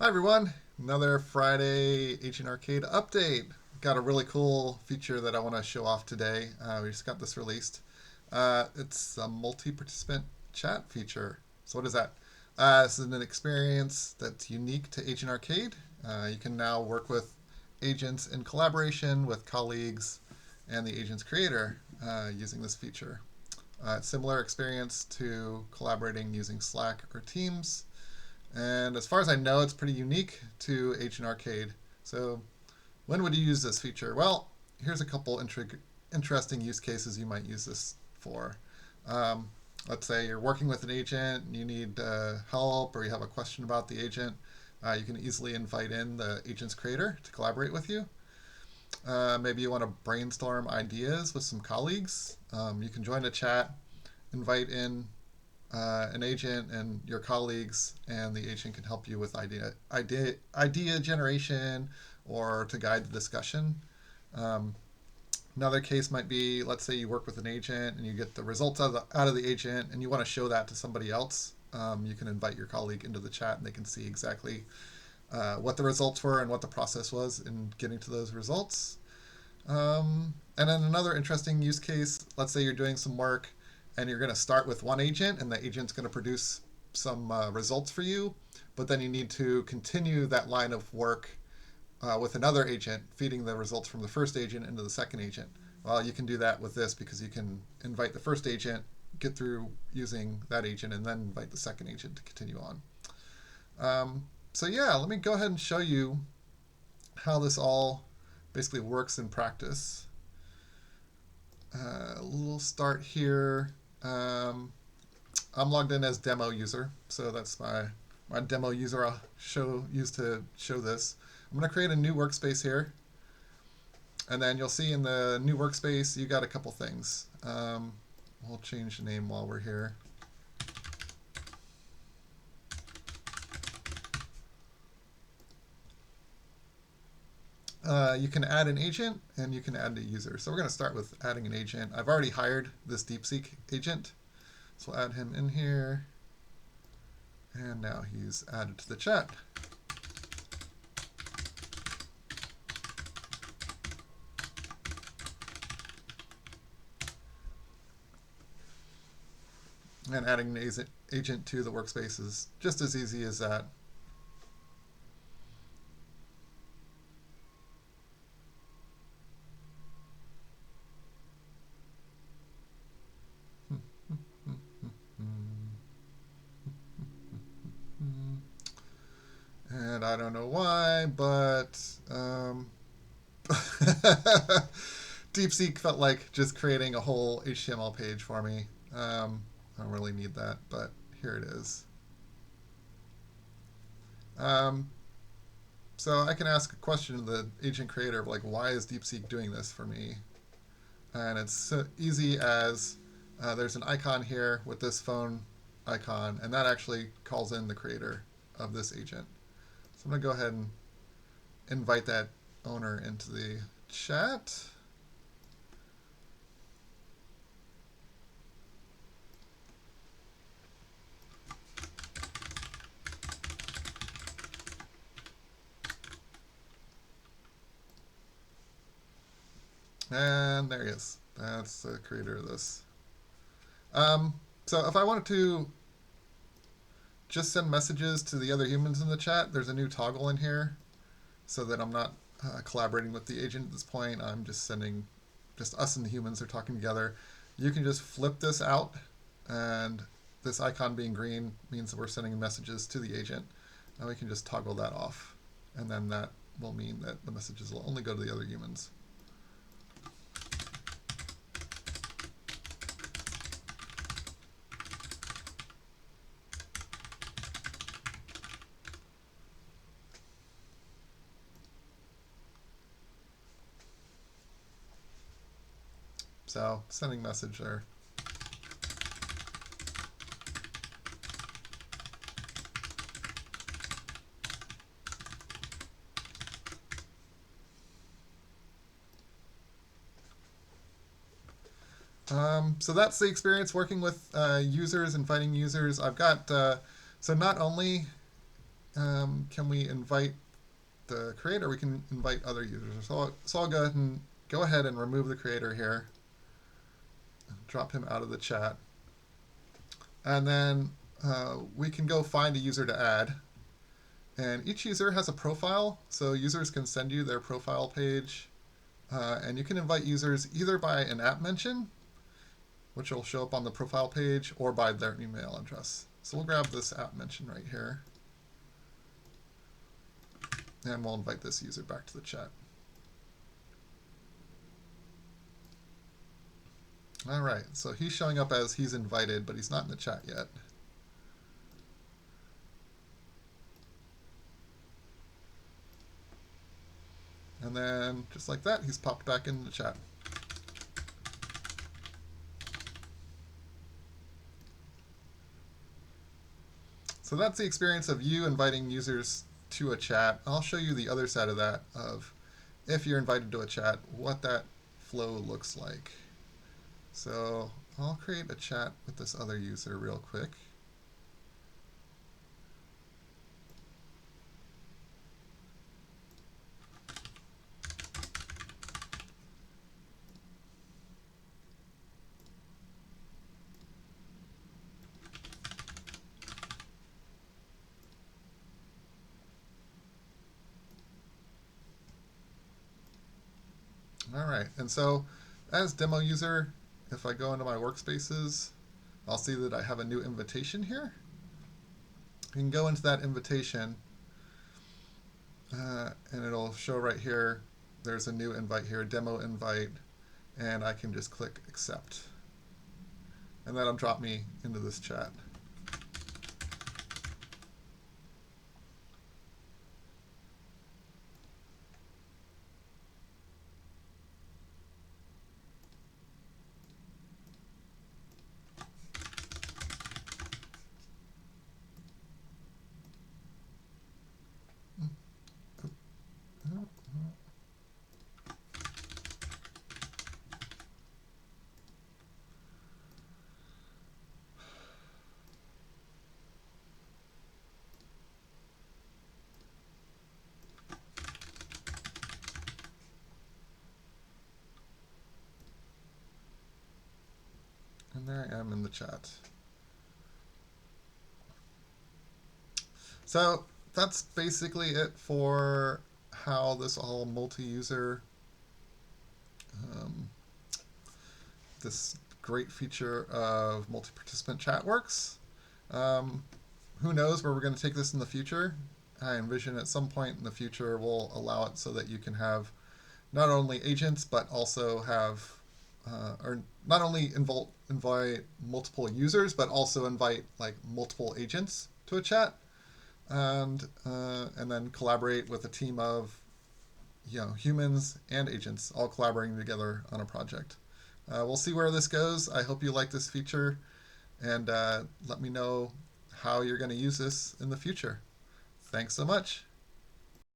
Hi everyone, another Friday Agent Arcade update. Got a really cool feature that I want to show off today. We just got this released. It's a multi-participant chat feature. So what is that? This is an experience that's unique to Agent Arcade. You can now work with agents in collaboration with colleagues and the agent's creator using this feature. Similar experience to collaborating using Slack or Teams. And as far as I know, it's pretty unique to Agent Arcade. So when would you use this feature? Well, here's a couple interesting use cases you might use this for. Um, let's say you're working with an agent, and you need help, or you have a question about the agent. You can easily invite in the agent's creator to collaborate with you. Maybe you want to brainstorm ideas with some colleagues. You can join a chat, invite in an agent and your colleagues, and the agent can help you with idea generation or to guide the discussion. Um, Another case might be, let's say you work with an agent and you get the results out of the agent and you want to show that to somebody else. You can invite your colleague into the chat and they can see exactly what the results were and what the process was in getting to those results. And then another interesting use case, let's say you're doing some work and you're going to start with one agent and the agent's going to produce some results for you, but then you need to continue that line of work with another agent, feeding the results from the first agent into the second agent. Well, you can do that with this because you can invite the first agent, get through using that agent, and then invite the second agent to continue on. So yeah, let me go ahead and show you how this all basically works in practice. We'll start here. I'm logged in as demo user, so that's my demo user I'll use to show this. I'm going to create a new workspace here, and then you'll see in the new workspace you got a couple things. We'll change the name while we're here. You can add an agent and you can add a user. So we're going to start with adding an agent. I've already hired this DeepSeek agent, so we'll add him in here. And now he's added to the chat. And adding an agent to the workspace is just as easy as that. And I don't know why, but DeepSeek felt like just creating a whole HTML page for me. I don't really need that, but here it is. Um, so I can ask a question to the agent creator of like, why is DeepSeek doing this for me? And it's so easy as there's an icon here with this phone icon, and that actually calls in the creator of this agent. So I'm going to go ahead and invite that owner into the chat. And there he is. That's the creator of this. Um, so if I wanted to just send messages to the other humans in the chat, there's a new toggle in here so that I'm not collaborating with the agent at this point. I'm just sending, just us and the humans are talking together. You can just flip this out, and this icon being green means that we're sending messages to the agent. And we can just toggle that off, and then that will mean that the messages will only go to the other humans. So sending message there. So that's the experience working with users and finding users. I've got, so not only can we invite the creator? We can invite other users. So I'll go ahead and remove the creator here, drop him out of the chat, and then we can go find a user to add. And each user has a profile, so users can send you their profile page, and you can invite users either by an app mention, which will show up on the profile page, or by their email address. So we'll grab this app mention right here, and we'll invite this user back to the chat. All right, so he's showing up as he's invited, but he's not in the chat yet. And then, just like that, he's popped back into the chat. So that's the experience of you inviting users to a chat. I'll show you the other side of that, of if you're invited to a chat, what that flow looks like. So I'll create a chat with this other user real quick. All right, and so as demo user, if I go into my workspaces, I'll see that I have a new invitation here. You can go into that invitation, and it'll show right here, there's a new invite here, demo invite, and I can just click accept. And that'll drop me into this chat. And there I am in the chat. So that's basically it for how this all multi-user, this great feature of multi-participant chat works. Who knows where we're going to take this in the future? I envision at some point in the future we'll allow it so that you can have not only agents but also have or not only invite multiple users but also invite like multiple agents to a chat, and then collaborate with a team of humans and agents all collaborating together on a project. We'll see where this goes. I hope you like this feature, and let me know how you're going to use this in the future. Thanks so much.